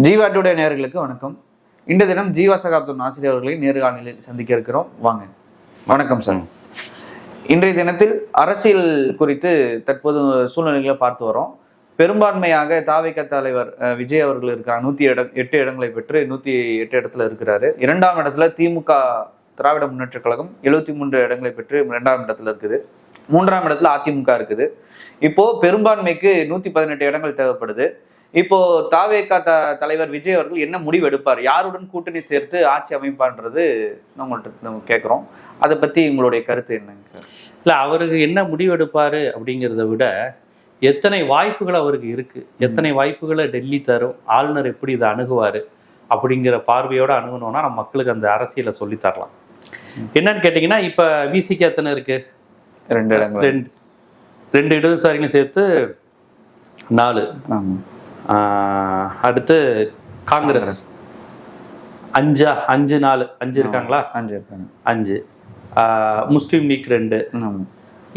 Jeeva today நேயர்களுக்கு வணக்கம். இன்றைய தினம் ஜீவா சகாப்தம் ஆசிரியர் அவர்களை நேர்காணலில் சந்திக்க இருக்கிறோம். வாங்க. வணக்கம் சார். இன்றைய தினத்தில் அரசியல் குறித்து தற்போது சூழ்நிலைகளை பார்த்து வரோம். பெரும்பான்மையாக தாவேக தலைவர் விஜய் அவர்கள் இருக்காங்க. 108 இடங்களை பெற்று 108 இடத்துல இருக்கிறாரு. 2ஆம் இடத்துல திமுக திராவிட முன்னேற்ற கழகம் 73 இடங்களை பெற்று 2ஆம் இடத்துல இருக்குது. 3ஆம் இடத்துல அதிமுக இருக்குது. இப்போ பெரும்பான்மைக்கு 118 இடங்கள் தேவைப்படுது. இப்போ தாவேக தலைவர் விஜய் அவர்கள் என்ன முடிவு எடுப்பார், யாருடன் கூட்டணி சேர்த்து ஆட்சி அமைப்பான்றது உங்கள்கிட்ட கேட்குறோம். அதை பத்தி உங்களுடைய கருத்து என்னங்க? இல்லை, அவருக்கு என்ன முடிவு எடுப்பாரு அப்படிங்கிறத விட எத்தனை வாய்ப்புகள் அவருக்கு இருக்கு, எத்தனை வாய்ப்புகளை டெல்லி தரும், ஆளுநர் எப்படி இதை அணுகுவார் அப்படிங்கிற பார்வையோட அணுகணும்னா நம்ம மக்களுக்கு அந்த அரசியலை சொல்லி தரலாம். என்னன்னு கேட்டிங்கன்னா, இப்போ விசிக்கு எத்தனை இருக்கு? 2 இடங்கள். 2 இடதுசாரிகளும் சேர்த்து 4. அடுத்து காங்கிரஸ் 5 5 இருக்காங்களா? 5 இருக்காங்க. 5. முஸ்லீம் லீக் 2.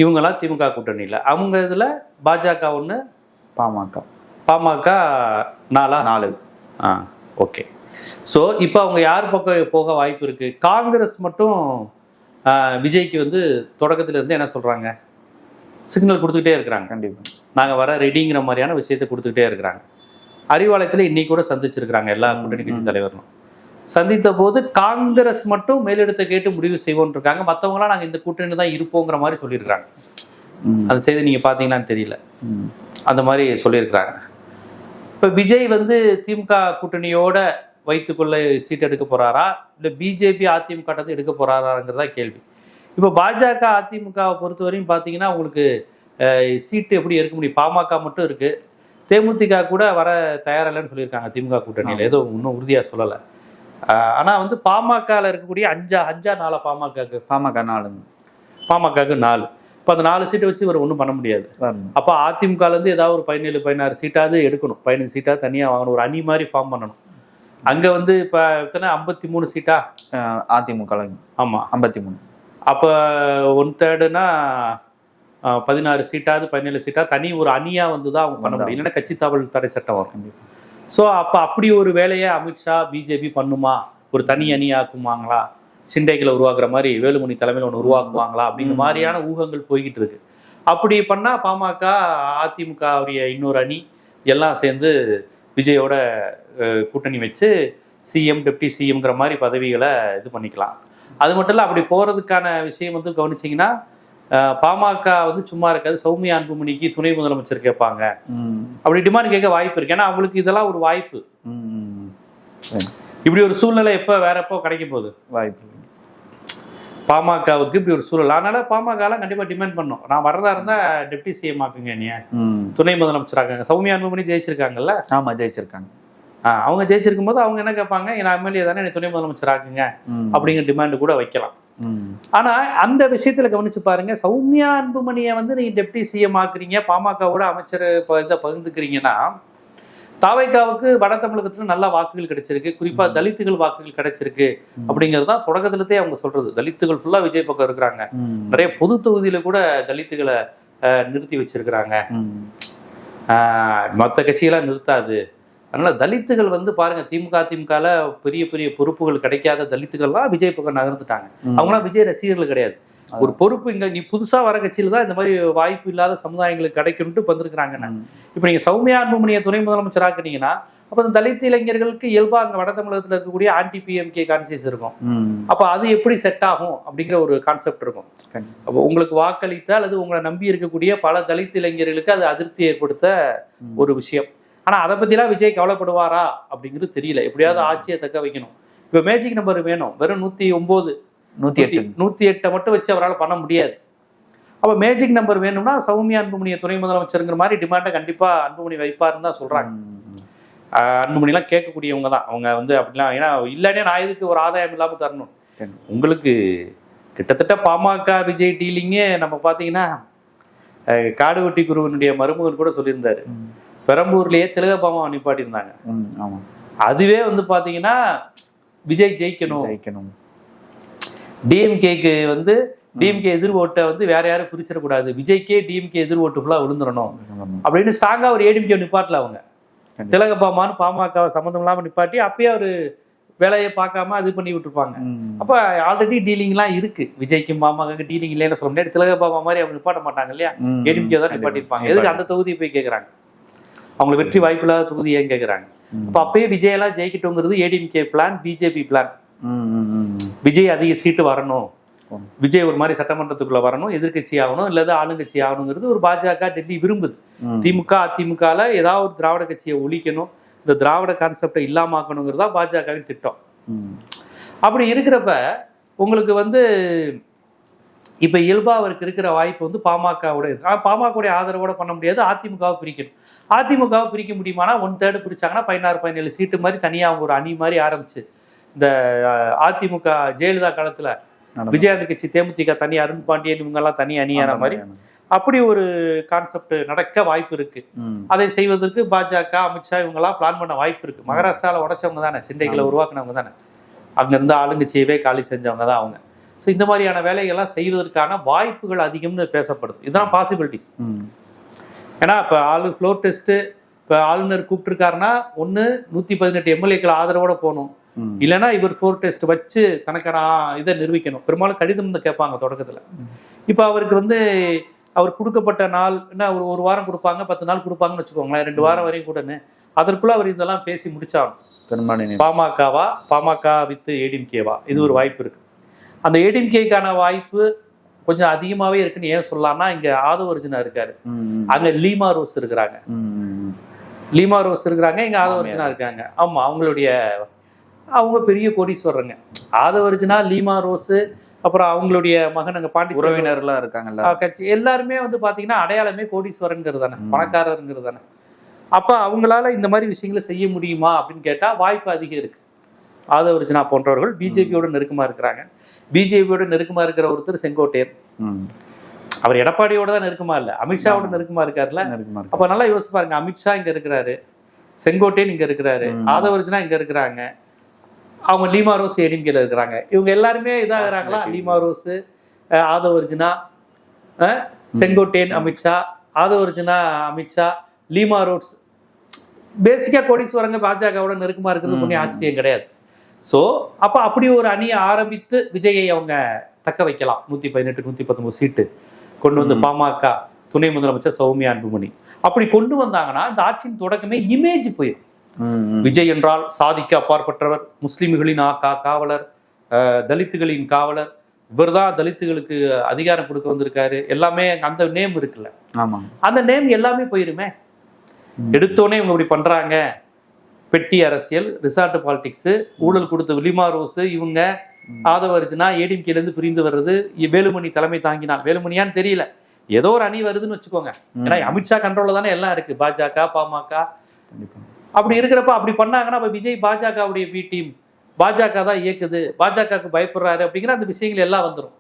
இவங்கெல்லாம் திமுக கூட்டணியில். அவங்க இதில் பாஜக 1, பாமக 4. ஓகே. ஸோ இப்போ அவங்க யார் பக்கம் போக வாய்ப்பு இருக்கு? காங்கிரஸ் மட்டும் விஜய்க்கு வந்து தொடக்கத்துல இருந்து என்ன சொல்றாங்க, சிக்னல் கொடுத்துக்கிட்டே இருக்கிறாங்க. கண்டிப்பாக நாங்கள் வர ரெடிங்கிற மாதிரியான விஷயத்தை கொடுத்துக்கிட்டே இருக்கிறாங்க. அறிவாலயத்தில் இன்னைக்கு கூட சந்திச்சிருக்கிறாங்க எல்லா கூட்டணி கட்சி தலைவர்களும். சந்தித்த போது காங்கிரஸ் மட்டும் மேலிடத்தை கேட்டு முடிவு செய்வோம் இருக்காங்க. மற்றவங்களாம் நாங்கள் இந்த கூட்டணி தான் இருப்போங்கிற மாதிரி சொல்லியிருக்காங்க. அந்த செய்தி நீங்கள் பார்த்தீங்கன்னான்னு தெரியல, அந்த மாதிரி சொல்லியிருக்கிறாங்க. இப்போ விஜய் வந்து திமுக கூட்டணியோட வைத்துக்கொள்ள சீட் எடுக்க போறாரா, இல்லை பிஜேபி அதிமுக எடுக்க போறாராங்கிறதா கேள்வி. இப்போ பாஜக அதிமுகவை பொறுத்தவரையும் பார்த்தீங்கன்னா உங்களுக்கு சீட்டு எப்படி எடுக்க முடியும்? பாமக மட்டும் இருக்கு. தேமுதிக கூட வர தயாரில்லைன்னு சொல்லியிருக்காங்க திமுக கூட்டணியில், ஏதோ இன்னும் உறுதியாக சொல்லலை. ஆனால் வந்து பாமகவில் இருக்கக்கூடிய 5 4 பாமகவுக்கு 4. இப்போ அந்த 4 சீட்டை வச்சு இவர் ஒன்றும் பண்ண முடியாது. அப்போ அதிமுகலேருந்து ஏதாவது ஒரு 17 16 சீட்டாவது எடுக்கணும். 15 சீட்டாக தனியாக வாங்கணும், ஒரு அணி மாதிரி ஃபார்ம் பண்ணணும். அங்கே வந்து இப்போ எத்தனை 53 சீட்டா அதிமுக? ஆமாம், 53. அப்போ 1/3னா 16 சீட்டாவது 17 சீட்டா தனி ஒரு அணியா வந்து தான் அவங்க பண்ண முடியும். இல்லைன்னா கட்சி தாவல் தடை சட்டம் வரும். ஸோ அப்போ அப்படி ஒரு வேலையை அமித்ஷா பிஜேபி பண்ணுமா? ஒரு தனி அணியாக்குவாங்களா? சிண்டைகளை உருவாக்குற மாதிரி வேலுமணி தலைமையில் ஒன்று உருவாக்குவாங்களா அப்படிங்கிற மாதிரியான ஊகங்கள் போய்கிட்டு இருக்கு. அப்படி பண்ணா பாமக அதிமுக இன்னொரு அணி எல்லாம் சேர்ந்து விஜயோட கூட்டணி வச்சு சிஎம் டெப்டி சிஎம்ங்கிற மாதிரி பதவிகளை இது பண்ணிக்கலாம். அது மட்டும் இல்லை, அப்படி போறதுக்கான விஷயம் வந்து கவனிச்சிங்கன்னா பாமக வந்து சும்மா இருக்காது. சௌமியா அன்புமணிக்கு துணை முதலமைச்சர் கேட்பாங்க, அப்படி டிமாண்ட் கேட்க வாய்ப்பு இருக்கு. ஏன்னா அவங்களுக்கு இதெல்லாம் ஒரு வாய்ப்பு. இப்படி ஒரு சூழ்நிலை எப்போ வேற எப்போ கிடைக்கும் போது வாய்ப்பு பாமகவுக்கு இப்படி ஒரு சூழல். அதனால பாமகலாம் கண்டிப்பா டிமாண்ட் பண்ணும், நான் வரதா இருந்தா டெப்டி சிஎம் ஆக்குங்க, நீ துணை முதலமைச்சர் ஆக்குங்க. சௌமியா அன்புமணி ஜெயிச்சிருக்காங்கல்ல? ஆமா, ஜெயிச்சிருக்காங்க. அவங்க ஜெயிச்சிருக்கும் போது அவங்க என்ன கேட்பாங்க, நான் எம்எல்ஏ தானே, நீ துணை முதலமைச்சர் ஆக்குங்க அப்படிங்கிற டிமாண்ட் கூட வைக்கலாம். ஆனா அந்த விஷயத்துல கவனிச்சு பாருங்க, சௌமியா அன்புமணியை வந்து நீங்க டெப்டி சிஎம் ஆக்குறீங்க, பாமகவோட அமைச்சர் இதை பகிர்ந்துக்கிறீங்கன்னா, தாவைக்காவுக்கு வட தமிழகத்துல நல்ல வாக்குகள் கிடைச்சிருக்கு, குறிப்பா தலித்துகள் வாக்குகள் கிடைச்சிருக்கு அப்படிங்கிறது தான் தொடக்கத்துலதே அவங்க சொல்றது. தலித்துகள் ஃபுல்லா விஜய் பக்கம் இருக்கிறாங்க. நிறைய பொது தொகுதியில கூட தலித்துகளை நிறுத்தி வச்சிருக்கிறாங்க. மற்ற கட்சிகளாம் நிறுத்தாது. அதனால தலித்துகள் வந்து பாருங்க, திமுகல பெரிய பெரிய பொறுப்புகள் கிடைக்காத தலித்துகள்லாம் விஜய் பக்கம் நகர்ந்துட்டாங்க. அவங்களாம் விஜய் ரசிகர்கள் கிடையாது. ஒரு பொறுப்பு இங்க நீ புதுசா வர கட்சியில தான் இந்த மாதிரி வாய்ப்பு இல்லாத சமுதாயங்களுக்கு கிடைக்கும்ட்டு வந்திருக்கிறாங்க. இப்ப நீங்க சௌமியா அன்புமணியை துணை முதலமைச்சர் ஆக்குனீங்கன்னா, அப்ப இந்த தலித் இளைஞர்களுக்கு இயல்பா அங்க வட தமிழகத்துல இருக்கக்கூடிய ஆன்டி PMK கான்சியஸ் இருக்கும். அப்ப அது எப்படி செட் ஆகும் அப்படிங்கிற ஒரு கான்செப்ட் இருக்கும். அப்போ உங்களுக்கு வாக்களித்த அல்லது உங்களை நம்பி இருக்கக்கூடிய பல தலித் இளைஞர்களுக்கு அது அதிருப்தி ஏற்படுத்த ஒரு விஷயம். ஆனா அதை பத்திலாம் விஜய் கவலைப்படுவாரா அப்படிங்கிறது தெரியல. எப்படியாவது ஆட்சியை தக்க வைக்கணும். இப்ப மேஜிக் நம்பர் வேணும். வெறும் 109 108 மட்டும் வச்சு அவரால் பண்ண முடியாது. அப்ப மேஜிக் நம்பர் வேணும்னா சௌமியா அன்புமணியை துணை முதலமைச்சருங்கிற மாதிரி டிமாண்டை கண்டிப்பா அன்புமணி வைப்பாருன்னு தான் சொல்றாங்க. அன்புமணிலாம் கேட்கக்கூடியவங்க தான் அவங்க வந்து அப்படிலாம். ஏன்னா இல்லைன்னே நான் இதுக்கு ஒரு ஆதாயம் இல்லாம தரணும். உங்களுக்கு கிட்டத்தட்ட பாமக விஜய் டீலிங்கே நம்ம பாத்தீங்கன்னா, காடுவெட்டி குருவனுடைய மருமகன் கூட சொல்லியிருந்தாரு, பெரம்பூர்லயே திலகபாமா நிப்பாட்டி இருந்தாங்க. அதுவே வந்து பாத்தீங்கன்னா விஜய் ஜெயிக்கணும், டிஎம்கேக்கு வந்து டிஎம்கே எதிர் ஓட்டை வந்து வேற யாரும் பிரிச்சிடக்கூடாது, விஜய்க்கே டிஎம்கே எதிர் ஓட்டு ஃபுல்லா விழுந்துடணும் அப்படின்னு ஸ்ட்ராங்கா ஒரு ஏடிஎம்கே நிப்பாட்டல அவங்க. திலகபாமான்னு பாமக சம்மந்தம் இல்லாம நிப்பாட்டி அப்பயே அவரு வேலையை பார்க்காம அது பண்ணி விட்டுருப்பாங்க. அப்ப ஆல்ரெடி டீலிங்லாம் இருக்கு. விஜய்க்கும் பாமக டீலிங் இல்லைன்னு சொல்ல முடியாது. திலகபாமா மாதிரி அவங்க நிப்பாட்ட மாட்டாங்க இல்லையா, ஏடிஎம்கே தான் நிப்பாட்டிருப்பாங்க. எதுக்கு அந்த தொகுதியை போய் கேட்கறாங்க? அவங்களுக்கு வெற்றி வாய்ப்பு இல்லாத தொகுதி ஏன் கேட்கறாங்க? அப்ப அப்பயே விஜய் எல்லாம் ஜெயிக்கிட்டோங்கிறது ADMK plan, BJP plan. Vijay அதிக சீட்டு வரணும், விஜய் ஒரு மாதிரி சட்டமன்றத்துக்குள்ள வரணும், எதிர்கட்சி ஆகணும் இல்லது ஆளுங்கட்சி ஆகணுங்கிறது ஒரு பாஜக டெல்லி விரும்புது. திமுக அதிமுகல ஏதாவது ஒரு திராவிட கட்சியை ஒழிக்கணும், இந்த திராவிட கான்செப்டை இல்லாமக்கணுங்கிறதா பாஜகவின் திட்டம். அப்படி இருக்கிறப்ப உங்களுக்கு வந்து இப்ப இயல்பா அவருக்கு இருக்கிற வாய்ப்பு வந்து பாமகவோட இருக்கு. ஆனா பாமகவுடைய ஆதரவோட பண்ண முடியாது. அதிமுகவை பிரிக்கணும். அதிமுகவை பிரிக்க முடியுமானா 1/3 பிரிச்சாங்கன்னா 16-17 சீட்டு மாதிரி தனியா அவங்க ஒரு அணி மாதிரி ஆரம்பிச்சு, இந்த அதிமுக ஜெயலலிதா காலத்துல விஜயகாந்த் கட்சி தேமுதிக தனி, அருண் பாண்டியன் இவங்க எல்லாம் தனி அணியான மாதிரி அப்படி ஒரு கான்செப்ட் நடக்க வாய்ப்பு இருக்கு. அதை செய்வதற்கு பாஜக, அமித்ஷா இவங்க எல்லாம் பிளான் பண்ண வாய்ப்பு இருக்கு. மகாராஷ்டிரால உடைச்சவங்க தானே, சிண்டைகளை உருவாக்குனவங்க தானே, அங்க இருந்து ஆளுங்கட்சியவே காலி செஞ்சவங்க தான் அவங்க. ஸோ இந்த மாதிரியான வேலைகள்லாம் செய்வதற்கான வாய்ப்புகள் அதிகம்னு பேசப்படுது. இதுதான் பாசிபிலிட்டிஸ். ஏன்னா இப்போ ஃப்ளோர் டெஸ்ட், இப்போ ஆளுநர் கூப்பிட்டுருக்காருன்னா ஒன்று 118 எம்எல்ஏக்கள் ஆதரவோட போகணும், இல்லைன்னா இவர் ஃப்ளோர் டெஸ்ட் வச்சு தனக்கான இதை நிரூபிக்கணும். பெரும்பாலும் கடிதம் தான் கேட்பாங்க தொடக்கத்தில். இப்போ அவருக்கு வந்து அவர் கொடுக்கப்பட்ட நாள் என்ன, ஒரு வாரம் கொடுப்பாங்க, 10 நாள் கொடுப்பாங்கன்னு வச்சுக்கோங்களேன், 2 வாரம் வரையும் கூடன்னு. அதற்குள்ள அவர் இதெல்லாம் பேசி முடிச்சாகணும். பாமகவா, பாமக வித் ஏடிஎம்கேவா, இது ஒரு வாய்ப்பு இருக்கு. அந்த ஏடிஎம்கேக்கான வாய்ப்பு கொஞ்சம் அதிகமாவே இருக்குன்னு ஏன் சொல்லலாம்னா, இங்க ஆதவ அர்ஜுனா இருக்காரு, அங்க லீமா ரோஸ் இருக்கிறாங்க, இங்க ஆதவ அர்ஜுனா இருக்காங்க. ஆமா, அவங்க பெரிய கோடீஸ்வரங்க. ஆதவ அர்ஜுனா, லீமா ரோஸ், அப்புறம் அவங்களுடைய மகன் அங்க பாண்டிச்சேரி உறவினர்லாம் இருக்காங்கல்ல கட்சி, எல்லாருமே வந்து பாத்தீங்கன்னா அடையாளமே கோடீஸ்வரங்கிறது தானே, பணக்காரருங்கிறது தானே. அப்ப அவங்களால இந்த மாதிரி விஷயங்களை செய்ய முடியுமா அப்படின்னு கேட்டா வாய்ப்பு அதிகம் இருக்கு. ஆதவ அர்ஜுனா போன்றவர்கள் பிஜேபியோட நெருக்கமா இருக்கிறாங்க. பிஜேபியோட நெருக்கமா இருக்கிற ஒருத்தர் செங்கோட்டையன். அவர் எடப்பாடியோட தான் நெருக்கமா இல்ல, அமித்ஷாவோட நெருக்கமா இருக்காருல்ல. அப்ப நல்லா யோசிச்சு பாருங்க, அமித்ஷா இங்க இருக்கிறாரு, செங்கோட்டையன் இங்க இருக்கிறாரு, ஆதவ அர்ஜுனா இங்க இருக்கிறாங்க, அவங்க லீமா ரோஸ் ஏடிஎம்கேல இருக்கிறாங்க. இவங்க எல்லாருமே இதாகிறாங்களா, லீமா ரோஸ், ஆதவ அர்ஜுனா, செங்கோட்டையன் அமித்ஷா, ஆதவ அர்ஜுனா அமித்ஷா, லீமா ரோஸ், பேசிக்கா கோடீஸ்வரங்க பாஜகவோட நெருக்கமா இருக்கிறது ஒன்றும் ஆச்சரியம் கிடையாது. ஸோ அப்ப அப்படி ஒரு அணியை ஆரம்பித்து விஜயை அவங்க தக்க வைக்கலாம். 118 119 சீட்டு கொண்டு வந்து பாமக துணை முதலமைச்சர் சௌமியா அன்புமணி அப்படி கொண்டு வந்தாங்கன்னா இந்த ஆட்சியின் தொடக்கமே இமேஜ் போயிடும். விஜய் என்றால் சாதிக்க அப்பாற்பட்டவர், முஸ்லிம்களின் காவலர், தலித்துகளின் காவலர், இவர் தான் தலித்துகளுக்கு அதிகாரம் கொடுக்க வந்திருக்காரு, எல்லாமே அந்த நேம் இருக்குல்ல, அந்த நேம் எல்லாமே போயிருமே. எடுத்தோடனே இவங்க இப்படி பண்றாங்க, பெட்டி அரசியல், ரிசார்ட் பாலிடிக்ஸ், ஊழல் கொடுத்த விலிமா ரோஸ், இவங்க ஆதவ அர்ஜுனா ஏடிஎம்கேல இருந்து பிரிந்து வர்றது, வேலுமணி தலைமை தாங்கினான், வேலுமணியான்னு தெரியல, ஏதோ ஒரு அணி வருதுன்னு வச்சுக்கோங்க. ஏன்னா அமித்ஷா கண்ட்ரோல்ல தானே எல்லாம் இருக்கு, பாஜக பாமக. அப்படி இருக்கிறப்ப அப்படி பண்ணாங்கன்னா அப்ப விஜய் பாஜகவுடைய பி டீம், பாஜக தான் இயக்குது, பாஜகவுக்கு பயப்படுறாரு அப்படிங்கிற அந்த விஷயங்கள் எல்லாம் வந்துடும்.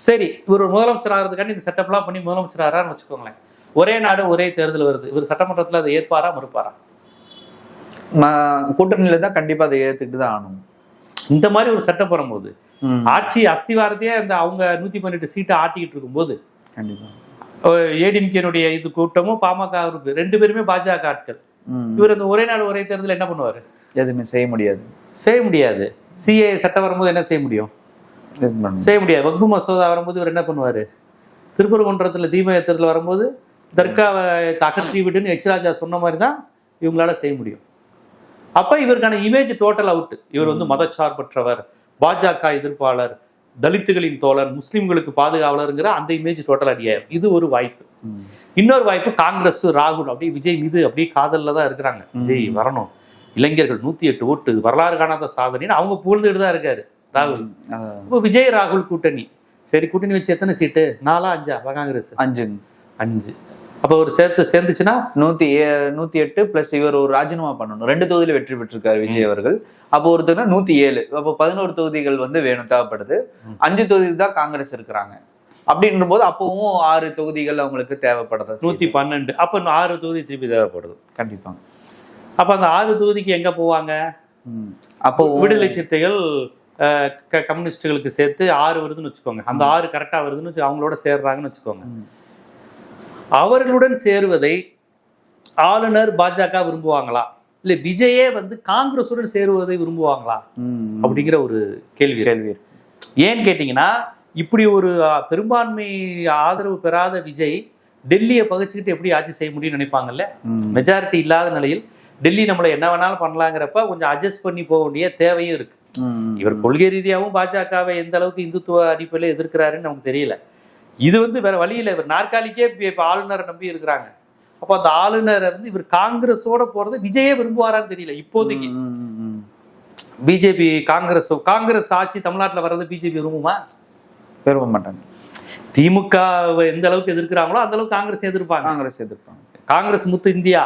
சரி, இவர் முதலமைச்சர் ஆகிறதுக்காண்டி இந்த செட்டப் எல்லாம் பண்ணி முதலமைச்சர் ஆறான்னு வச்சுக்கோங்களேன். ஒரே நாடு ஒரே தேர்தல் வருது, இவர் சட்டமன்றத்துல அதை ஏற்பாரா மறுப்பாரா? கூட்டணியில தான் கண்டிப்பா அதை ஏத்துக்கிட்டு தான் ஆகணும். இந்த மாதிரி ஒரு சட்டம் வரும்போது ஆட்சி அஸ்திவாரத்தையே அந்த அவங்க 118 சீட்டை ஆட்டிக்கிட்டு இருக்கும்போது கண்டிப்பா ஏடிஎம்கேனுடைய இது கூட்டமும் பாமக இருக்கு, 2 பேருமே பாஜக ஆட்கள். இவர் அந்த ஒரே நாடு ஒரே தேர்தல் என்ன பண்ணுவாரு? எதுவுமே செய்ய முடியாது. சிஏ சட்டம் வரும்போது என்ன செய்ய முடியும்? செய்ய முடியாது. வக்பு மசோதா வரும்போது இவர் என்ன பண்ணுவாரு? திருப்பரங்குன்றத்துல தீப ஏற்றத்துல வரும்போது தர்காவை அகற்றி விட்டுன்னு எச் ராஜா சொன்ன மாதிரி தான் இவங்களால செய்ய முடியும். அப்ப இவருக்கான இமேஜ் டோட்டல் அவுட். இவர் வந்து மதச்சார்பற்றவர், பாஜக எதிர்ப்பாளர், தலித்துகளின் தோழர், முஸ்லிம்களுக்கு பாதுகாவலருங்கிற அந்த இமேஜ் டோட்டல் அடியாயிரும். இது ஒரு வாய்ப்பு. இன்னொரு வாய்ப்பு, காங்கிரஸ் ராகுல் அப்படியே விஜய் மீது அப்படியே காதல்ல தான் இருக்கிறாங்க. விஜய் வரணும், இளைஞர்கள் 108 ஓட்டு, வரலாறு காணாத சாதனைன்னு அவங்க புகழ்ந்துட்டு தான் இருக்காரு ராகுல். இப்போ விஜய் ராகுல் கூட்டணி, சரி கூட்டணி வச்சு எத்தனை சீட்டு? 4 5 காங்கிரஸ் 5. அப்ப ஒரு சேர்ந்துச்சுன்னா 108 பிளஸ் இவர் ஒரு ராஜினாமா பண்ணணும். 2 தொகுதியில வெற்றி பெற்றிருக்காரு விஜய் அவர்கள். அப்போ ஒருத்தர் 107, அப்போ 11 தொகுதிகள் வந்து வேணும், தேவைப்படுது. 5 தொகுதி தான் காங்கிரஸ் இருக்கிறாங்க. அப்படின்ற போது அப்பவும் 6 தொகுதிகள் அவங்களுக்கு தேவைப்படுது. 112, அப்ப 6 தொகுதி திருப்பி தேவைப்படுது கண்டிப்பா. அப்ப அந்த 6 தொகுதிக்கு எங்க போவாங்க? அப்போ விடுதலை சிறுத்தைகள் கம்யூனிஸ்டுகளுக்கு சேர்த்து 6 வருதுன்னு வச்சுக்கோங்க. அந்த 6 கரெக்டா வருதுன்னு அவங்களோட சேர்றாங்கன்னு வச்சுக்கோங்க. அவர்களுடன் சேருவதை ஆளுநர் பாஜக விரும்புவாங்களா, இல்ல விஜயே வந்து காங்கிரஸுடன் சேருவதை விரும்புவாங்களா அப்படிங்கிற ஒரு கேள்வி. ஏன்னு கேட்டீங்கன்னா, இப்படி ஒரு பெரும்பான்மை ஆதரவு பெறாத விஜய் டெல்லியை பகிச்சுக்கிட்டு எப்படி ஆட்சி செய்ய முடியும்னு நினைப்பாங்கல்ல. மெஜாரிட்டி இல்லாத நிலையில் டெல்லி நம்மளை என்ன வேணாலும் பண்ணலாங்கிறப்ப கொஞ்சம் அட்ஜஸ்ட் பண்ணி போக வேண்டிய தேவையும் இருக்கு. இவர் கொள்கை ரீதியாகவும் பாஜகவை எந்த அளவுக்கு இந்துத்துவ அடிப்படையில் எதிர்க்கிறாருன்னு நமக்கு தெரியல. இது வந்து வேற வழியில் இவர் நாற்காலிக்கே இப்ப ஆளுநரை நம்பி இருக்கிறாங்க. அப்போ அந்த ஆளுநரை வந்து இவர் காங்கிரஸோட போறது விஜயே விரும்புவாரான்னு தெரியல இப்போதைக்கு. பிஜேபி காங்கிரஸ் ஆட்சி தமிழ்நாட்டில் வர்றது பிஜேபி விரும்புமா? விரும்ப மாட்டாங்க. திமுக எந்த அளவுக்கு எதிர்க்கிறாங்களோ அந்த அளவுக்கு காங்கிரஸ் எதிர்ப்பாங்க. காங்கிரஸ் முத்து இந்தியா,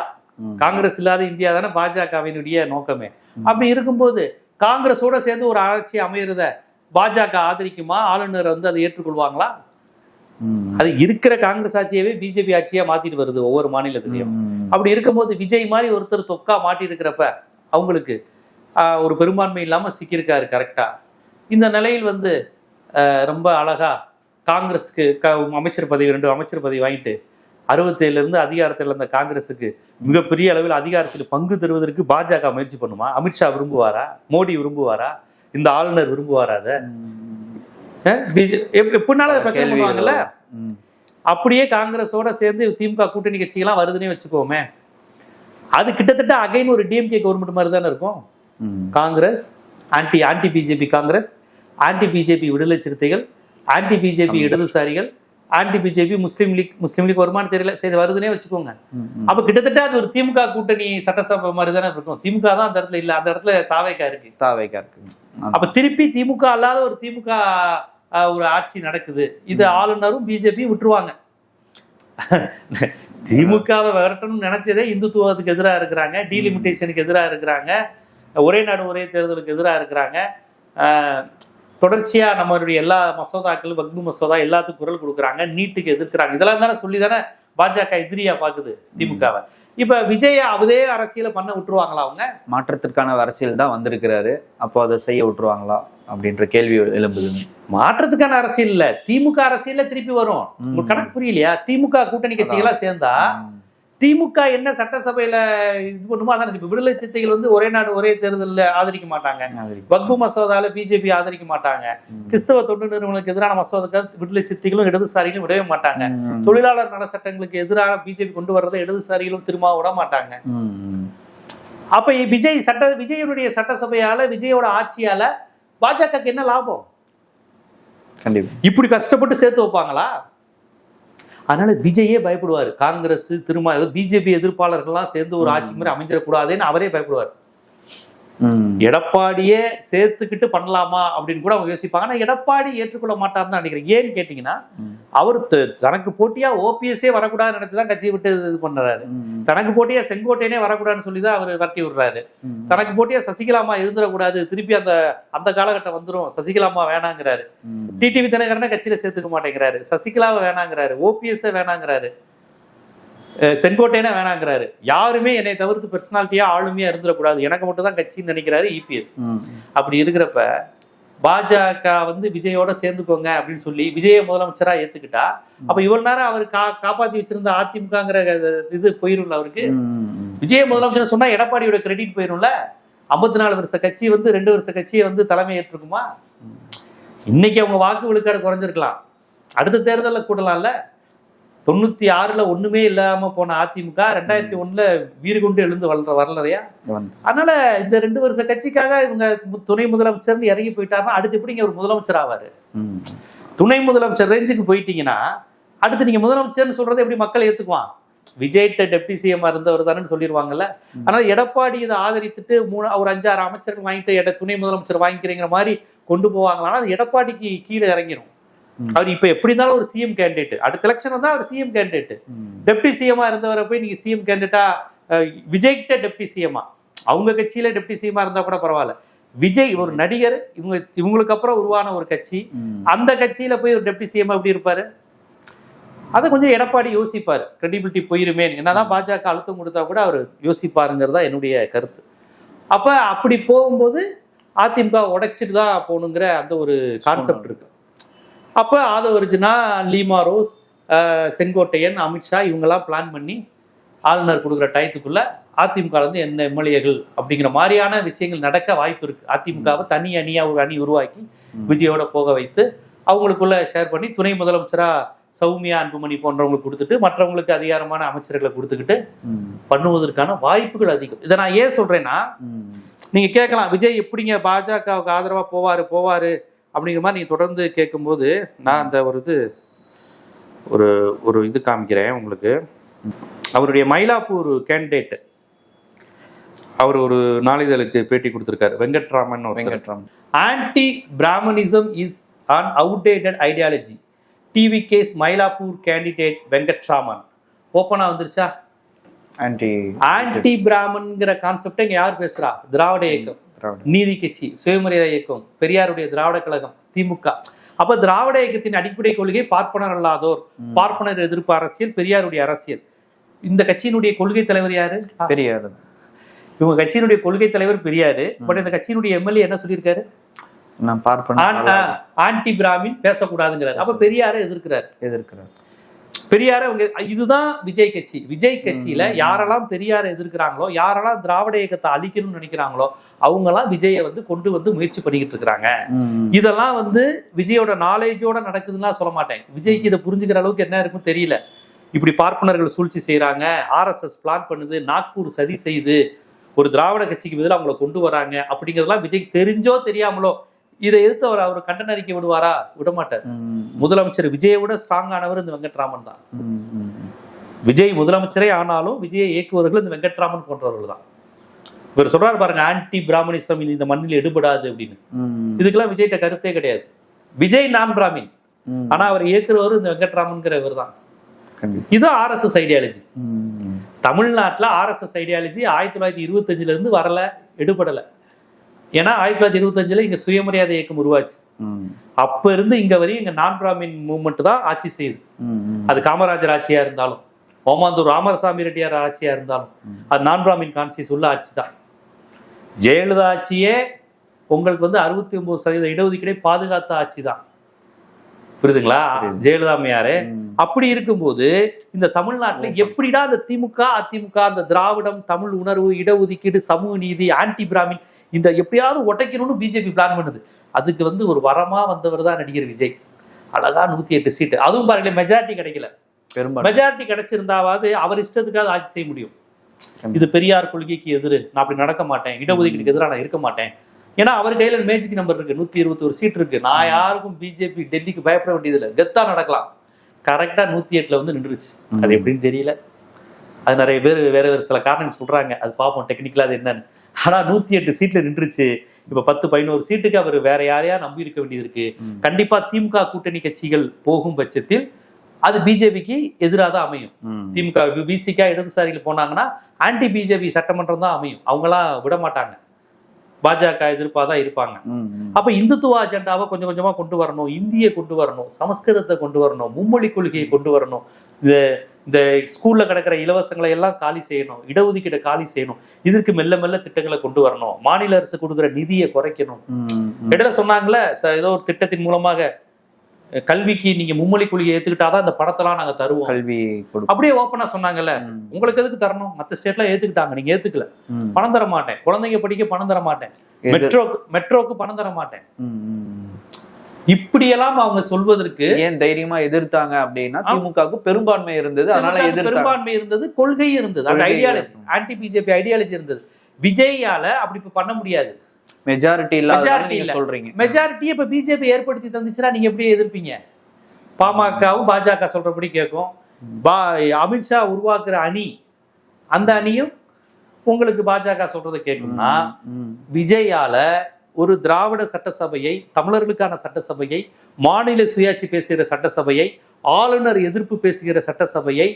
காங்கிரஸ் இல்லாத இந்தியா தானே பாஜகவினுடைய நோக்கமே. அப்படி இருக்கும்போது காங்கிரஸோட சேர்ந்து ஒரு ஆட்சி அமையறத பாஜக ஆதரிக்குமா? ஆளுநர் வந்து அதை ஏற்றுக்கொள்வாங்களா? அது இருக்கிற காங்கிரஸ் ஆட்சியவே பிஜேபி ஆட்சியா மாத்திட்டு வருது ஒவ்வொரு மாநிலத்திலையும். அப்படி இருக்கும்போது விஜய் மாதிரி ஒருத்தர் தொக்கா மாட்டி இருக்கிறப்ப அவங்களுக்கு ஒரு பெரும்பான்மை இல்லாம சிக்கியிருக்காரு கரெக்டா. இந்த நிலையில் வந்து ரொம்ப அழகா காங்கிரஸுக்கு அமைச்சர் பதவி 2 அமைச்சர் பதவி வாங்கிட்டு 67 இருந்து அதிகாரத்தில் இருந்த காங்கிரஸுக்கு மிகப்பெரிய அளவில் அதிகாரத்தில் பங்கு தருவதற்கு பாஜக முயற்சி பண்ணுமா? அமித்ஷா விரும்புவாரா? மோடி விரும்புவாரா? இந்த ஆளுநர் விரும்புவாரா? அதை எப்படினாலும் பிரச்சனை பண்ணுவாங்கல்ல. அப்படியே காங்கிரஸோட சேர்ந்து திமுக கூட்டணி கட்சிகள்லாம் வருதுன்னே வச்சுக்கோமே, அது கிட்டத்தட்ட அகைன் ஒரு டிஎம்கே கவர்மெண்ட் மாதிரி தானே இருக்கும். Congress anti BJP, Congress anti BJP விடுதலை சிறுத்தைகள், ஆன்டி பிஜேபி இடதுசாரிகள், ஆன்டி பிஜேபி முஸ்லீம் லீக் வருமானு தெரியல, சரி வருதுன்னே வச்சுக்கோங்க. அப்ப கிட்டத்தட்ட அது ஒரு திமுக கூட்டணி சட்டசபை மாதிரி தானே இருக்கும். திமுக தான் அந்த இடத்துல இல்ல, அந்த இடத்துல தாவேகா இருக்கு. அப்ப திருப்பி திமுக அல்லாத ஒரு திமுக ஒரு ஆட்சி நடக்குது. இது ஆளுநரும் பிஜேபி விட்டுருவாங்க. திமுகவை விரட்டணும்னு நினைச்சதே இந்துத்துவத்துக்கு எதிராக இருக்கிறாங்க, டீலிமிட்டேஷனுக்கு எதிராக இருக்கிறாங்க, ஒரே நாடு ஒரே தேர்தலுக்கு எதிராக இருக்கிறாங்க. தொடர்ச்சியா நம்மளுடைய எல்லா மசோதாக்களும் வக்பு மசோதா எல்லாத்துக்கும் குரல் கொடுக்குறாங்க, நீட்டுக்கு எதிர்க்கிறாங்க. இதெல்லாம் தானே சொல்லி தானே பாஜக எதிரியா பாக்குது திமுகவை. இப்ப விஜய அதே அரசியலை பண்ண விட்டுருவாங்களா? அவங்க மாற்றத்திற்கான அரசியல் தான் வந்திருக்கிறாரு, அப்போ அதை செய்ய விட்டுருவாங்களா அப்படின்ற கேள்வி எழும்புது. மாற்றத்துக்கான அரசியல் இல்ல, திமுக அரசியல்ல திருப்பி வரும். உங்களுக்கு கணக்கு புரியலையா? திமுக கூட்டணி கட்சிகளா சேர்ந்தா திமுக என்ன சட்டசபையில இது பண்ணுமோ அதான். இப்ப விடுதலை சிறுத்தைகள் வந்து ஒரே நாடு ஒரே தேர்தலில் ஆதரிக்க மாட்டாங்க, வக்பு மசோதால பிஜேபி ஆதரிக்க மாட்டாங்க, கிறிஸ்தவ தொண்டு நிறுவனங்களுக்கு எதிரான மசோதாக்கள் விடுதலை சிறுத்தைகளும் இடதுசாரிகளும் விடவே மாட்டாங்க, தொழிலாளர் நல சட்டங்களுக்கு எதிராக பிஜேபி கொண்டு வர்றதை இடதுசாரிகளும் திரும்ப விட மாட்டாங்க. அப்ப விஜயனுடைய சட்டசபையால விஜயோட ஆட்சியால பாஜகக்கு என்ன லாபம்? இப்படி கஷ்டப்பட்டு சேர்த்து வைப்பாங்களா? அதனால விஜயே பயப்படுவார். காங்கிரஸ் திரும்ப பிஜேபி எதிர்ப்பாளர்கள்லாம் சேர்ந்து ஒரு ஆட்சி மாதிரி அமைஞ்சிடக்கூடாதுன்னு அவரே பயப்படுவார். எடப்பாடியே சேர்த்துக்கிட்டு பண்ணலாமா அப்படின்னு கூட அவங்க யோசிப்பாங்க. ஆனா எடப்பாடி ஏற்றுக்கொள்ள மாட்டார்னு நினைக்கிறேன். ஏன்னு கேட்டீங்கன்னா, அவரு தனக்கு போட்டியா ஓபிஎஸ்ஏ வரக்கூடாதுன்னு நினைச்சுதான் கட்சியை விட்டு இது பண்றாரு. தனக்கு போட்டியா செங்கோட்டையனே வரக்கூடாதுன்னு சொல்லிதான் அவர் வரட்டி விடுறாரு. தனக்கு போட்டியா சசிகலாமா இருந்துடக்கூடாது, திருப்பி அந்த காலகட்டம் வந்துடும், சசிகலாமா வேணாங்கிறாரு. டிடிவி தினகரனை கட்சியில சேர்த்துக்க மாட்டேங்கிறாரு, சசிகலாவை வேணாங்கிறாரு, ஓபிஎஸ் வேணாங்கிறாரு, செங்கோட்டையனே வேணாங்கிறாரு. யாருமே என்னை தவிர்த்து பர்சனாலிட்டியா ஆளுமையா இருந்துடக்கூடாது, எனக்கு மட்டும் தான் கட்சின்னு நினைக்கிறாரு இபிஎஸ். அப்படி இருக்கிறப்ப பாஜக வந்து விஜயோட சேர்ந்துக்கோங்க அப்படின்னு சொல்லி விஜய முதலமைச்சரா ஏத்துக்கிட்டா, அப்ப இவ்வளவு நேரம் அவர் காப்பாத்தி வச்சிருந்த அதிமுகங்கிற இது போயிரும்ல அவருக்கு. விஜய முதலமைச்சர் சொன்னா எடப்பாடியோட கிரெடிட் போயிரும்ல. 54 வருஷ கட்சி வந்து 2 வருஷ கட்சியை வந்து தலைமை ஏற்றுக்குமா? இன்னைக்கு அவங்க வாக்கு விழுக்காடு குறைஞ்சிருக்கலாம், அடுத்த தேர்தலில் கூடலாம்ல. 96ல ஒண்ணுமே இல்லாம போன அதிமுக 2001ல வீறு கொண்டு எழுந்து வரலையா? அதனால இந்த 2 வருஷ கட்சிக்காக இவங்க துணை முதலமைச்சர் இறங்கி போயிட்டாருன்னா அடுத்து எப்படி இங்க ஒரு முதலமைச்சர் ஆவாரு? துணை முதலமைச்சர் ரேஞ்சுக்கு போயிட்டீங்கன்னா அடுத்து நீங்க முதலமைச்சர்னு சொல்றதை எப்படி மக்கள் ஏத்துக்குவான்? விஜய்கிட்ட டெப்டி சிஎம் இருந்தவர் தானே சொல்லிடுவாங்கல்ல. அதனால எடப்பாடி இதை ஆதரித்துட்டு ஒரு 5-6 அமைச்சர்கள் வாங்கிட்டு துணை முதலமைச்சர் வாங்கிக்கிறீங்கிற மாதிரி கொண்டு போவாங்களான்னா அது எடப்பாடிக்கு கீழே இறங்கிடும். அவர் இப்ப எப்படி இருந்தாலும் ஒரு சிஎம் கேண்டிடேட், அடுத்த எலெக்ஷன் தான் அவர் சிஎம் கேண்டிடேட். டெப்டி சிஎம்மா இருந்தவரை போய் நீங்க சிஎம் கேண்டிடேட்டா விஜய்கிட்ட டெப்டி சிஎம்மா, அவங்க கட்சியில டெப்டி சிஎம்மா இருந்தா கூட பரவாயில்ல. விஜய் ஒரு நடிகர், இவங்களுக்கு அப்புறம் உருவான ஒரு கட்சி, அந்த கட்சியில போய் ஒரு டெப்டி சிஎம் எப்படி இருப்பாரு? அதை கொஞ்சம் எடப்பாடி யோசிப்பாரு, கிரெடிபிலிட்டி போயிருமே. என்னதான் பாஜக அழுத்தம் கொடுத்தா கூட அவர் யோசிப்பாருங்கிறதா என்னுடைய கருத்து. அப்ப அப்படி போகும்போது அதிமுக உடைச்சிட்டு தான் போகணுங்கிற அந்த ஒரு கான்செப்ட் இருக்கு. அப்போ ஆதவ அர்ஜுனா, லீமா ரோஸ், செங்கோட்டையன், அமித்ஷா இவங்கெல்லாம் பிளான் பண்ணி ஆளுநர் கொடுக்குற டயத்துக்குள்ள அதிமுக வந்து என்ன எம்எல்ஏகள் அப்படிங்கிற மாதிரியான விஷயங்கள் நடக்க வாய்ப்பு இருக்கு. அதிமுகவை தனி அணியா ஒரு அணி உருவாக்கி விஜயோட போக வைத்து அவங்களுக்குள்ள ஷேர் பண்ணி துணை முதலமைச்சரா சௌமியா அன்புமணி போன்றவங்களுக்கு கொடுத்துட்டு மற்றவங்களுக்கு அதிகாரமான அமைச்சர்களை கொடுத்துக்கிட்டு பண்ணுவதற்கான வாய்ப்புகள் அதிகம். இதை நான் ஏன் சொல்றேன்னா, நீங்க கேட்கலாம் விஜய் எப்படிங்க பாஜகவுக்கு ஆதரவா போவாரு அப்படிங்கிற மாதிரி நீங்க தொடர்ந்து கேட்கும்போது நான் அந்த ஒரு இது காமிக்கிறேன் உங்களுக்கு. அவருடைய மயிலாப்பூர் கேண்டிடேட் அவர் ஒரு நாளிதழுக்கு பேட்டி கொடுத்திருக்காரு. Venkatraman. Anti brahminism is an outdated ideology. TVK's Mylapore candidate Venkatraman. ஓப்பனா வந்துருச்சா? ஆன்டி பிராமன்ங்கிற கான்செப்ட் இங்க யார் பேசுறா? திராவிட இயக்கம், நீதி கட்சி, சுயமரியாதை இயக்கம், பெரியாருடைய திராவிட கழகம், திமுக. அப்ப திராவிட இயக்கத்தின் அடிப்படை கொள்கை பார்ப்பனர் அல்லாதோர், பார்ப்பனர் எதிர்ப்பு அரசியல், பெரியாருடைய அரசியல். இந்த கட்சியினுடைய கொள்கை தலைவர் யாரு? பெரியார். இவங்க கட்சியினுடைய கொள்கை தலைவர் பெரியாரு. பட் இந்த கட்சியினுடைய எம்எல்ஏ என்ன சொல்லியிருக்காரு? நான் பார்ப்பன ஆன்டி பிராமின் பேசக்கூடாதுங்கிறாரு. அப்ப பெரியாரை எதிர்க்கிறார். பெரியார இதுதான் விஜய் கட்சி. விஜய் கட்சியில யாரெல்லாம் பெரியார எதிர்க்கிறாங்களோ, யாரெல்லாம் திராவிட இயக்கத்தை அழிக்கணும்னு நினைக்கிறாங்களோ அவங்க எல்லாம் விஜயை வந்து கொண்டு வந்து முயற்சி பண்ணிக்கிட்டு இருக்கிறாங்க. இதெல்லாம் வந்து விஜயோட நாலேஜோட நடக்குதுன்னா சொல்ல மாட்டேன். விஜய்க்கு இதை புரிஞ்சுக்கிற அளவுக்கு என்ன இருக்கும் தெரியல. இப்படி பார்ப்பனர்கள் சூழ்ச்சி செய்யறாங்க, RSS பிளான் பண்ணுது, நாக்பூர் சதி செய்து ஒரு திராவிட கட்சிக்கு பதிலாக அவங்களை கொண்டு வராங்க அப்படிங்கிறதுலாம் விஜய் தெரிஞ்சோ தெரியாமலோ இதை எதிர்த்து அவர் கண்டன அறிக்கை விடுவாரா? விடமாட்டார். முதலமைச்சர் விஜயை விட ஸ்ட்ராங் ஆனவர் இந்த வெங்கட்ராமன் தான். விஜய் முதலமைச்சரே ஆனாலும் விஜயை இயக்குவர்கள் இந்த வெங்கட்ராமன் போன்றவர்கள் தான். இவர் சொல்றாரு பாருங்க, ஆன்டி பிராமணிசம் இந்த மண்ணில் எடுபடாது அப்படின்னு. இதுக்கெல்லாம் விஜய்கிட்ட கருத்தே கிடையாது. விஜய் நான் பிராமின், ஆனா அவர் இயக்குறவர் இந்த வெங்கட்ராமன்கிற இவர் தான். இது RSS ஐடியாலஜி. தமிழ்நாட்டுல RSS ஐடியாலஜி 1925 இருந்து வரல, எடுபடல. ஏன்னா 1925 இங்க சுயமரியாதை இயக்கம் உருவாச்சு. அப்ப இருந்து இங்க வரையும் இங்க நான் பிராமின் மூவ்மெண்ட் தான் ஆட்சி செய்யுது. அது காமராஜர் ஆட்சியா இருந்தாலும், ஓமாந்தூர் ராமசாமி ரெட்டியார் ஆட்சியா இருந்தாலும், அது நான் பிராமின் கான்சியஸ் உள்ள ஆட்சி தான். ஜெயலலிதா ஆட்சியே உங்களுக்கு வந்து 69% இடஒதுக்கீடை பாதுகாத்த ஆட்சி தான். புரியுதுங்களா? ஜெயலலிதா அம்மையாரு. அப்படி இருக்கும்போது இந்த தமிழ்நாட்டுல எப்படிடா அந்த திமுக அதிமுக அந்த திராவிடம், தமிழ் உணர்வு, இடஒதுக்கீடு, சமூக நீதி, ஆன்டி பிராமின் இந்த எப்படியாவது ஒட்டைக்கணும்னு பிஜேபி பிளான் பண்ணுது. அதுக்கு வந்து ஒரு வரமா வந்தவர் தான் நடிகர் விஜய். அழகா 108 சீட்டு, அதுவும் பாருங்க மெஜாரிட்டி கிடைக்கல. மெஜாரிட்டி கிடைச்சிருந்தாவது அவர் இஷ்டத்துக்காக ஆட்சி செய்ய முடியும். இது பெரியார் கொள்கைக்கு எதிரு, நான் அப்படி நடக்க மாட்டேன், இடஒதுக்கீடுக்கு எதிராக நான் இருக்க மாட்டேன். ஏன்னா அவர் கையில மேஜிக் நம்பர் இருக்கு, 121 சீட் இருக்கு. நான் யாருக்கும் பிஜேபி டெல்லிக்கு பயப்பட வேண்டியதில்லை, கெத்தா நடக்கலாம். கரெக்டா 108 வந்து நின்றுச்சு. அது எப்படின்னு தெரியல. அது நிறைய பேர் வேற வேற சில காரணங்கள் சொல்றாங்க, அது பார்ப்போம் டெக்னிக்கலா அது என்னன்னு. ஆனா 108 சீட்ல நின்றுச்சு. இப்ப 10-11 சீட்டுக்கு அவர் வேற யாரையா நம்பி இருக்க வேண்டியது இருக்கு. கண்டிப்பா திமுக கூட்டணி கட்சிகள் போகும் பட்சத்தில் அது பிஜேபிக்கு எதிராக தான் அமையும். திமுக பிசிகா இடதுசாரிகள் போனாங்கன்னா ஆன்டி பிஜேபி சட்டமன்றம் தான் அமையும். அவங்களாம் விட மாட்டாங்க, பாஜக எதிர்ப்பாதான் இருப்பாங்க. அப்ப இந்துத்துவ அஜெண்டாவை கொஞ்சம் கொஞ்சமா கொண்டு வரணும், இந்தியை கொண்டு வரணும், சமஸ்கிருதத்தை கொண்டு வரணும், மும்மொழி கொள்கையை கொண்டு வரணும், இந்த ஸ்கூல்ல கிடக்கிற இலவசங்களை எல்லாம் காலி செய்யணும், இடஒதுக்கீட்டை காலி செய்யணும், இதற்கு மெல்ல மெல்ல திட்டங்களை கொண்டு வரணும், மாநில அரசு கொடுக்குற நிதியை குறைக்கணும். இடையில சொன்னாங்களே ஏதோ ஒரு திட்டத்தின் மூலமாக கல்விக்கு நீங்க மும்மொழி கொள்கையை ஏத்துக்கிட்டாதான் இந்த படத்தெல்லாம் நாங்க தருவோம், கல்வி அப்படியே ஓப்பனா சொன்னாங்கல்ல. உங்களுக்கு எதுக்கு தரணும்? மற்ற ஸ்டேட்லாம் ஏத்துக்கிட்டாங்க, நீங்க ஏத்துக்கல. பணம் தர மாட்டேன், குழந்தைங்க படிக்க பணம் தர மாட்டேன், மெட்ரோக்கு பணம் தர மாட்டேன். இப்படியெல்லாம் அவங்க சொல்வதற்கு ஏன் தைரியமா எதிர்த்தாங்க அப்படின்னா, திமுகவுக்கு பெரும்பான்மை இருந்தது, அதனால பெரும்பான்மை இருந்தது, கொள்கை இருந்தது, அந்த ஐடியாலஜி, ஆன்டி பிஜேபி ஐடியாலஜி இருந்தது. விஜயால அப்படி பண்ண முடியாது. மெஜாரிட்டி இல்ல சொல்றீங்க. மெஜாரிட்டி இப்ப பிஜேபி ஏற்படுத்தி தந்துச்சுன்னா நீங்க எப்படி எதிர்ப்பீங்க? பாமகவும் பாஜக சொல்றபடி கேட்கும். அமித்ஷா உருவாக்குற அணி, அந்த அணியும் உங்களுக்கு பாஜக சொல்றதை கேட்கும்னா, விஜயால ஒரு திராவிட சட்டசபையை, தமிழர்களுக்கான சட்டசபையை, மாநில சுயாட்சி பேசுகிற சட்டசபையை, ஆளுநர் எதிர்ப்பு பேசுகிற சட்டசபையை,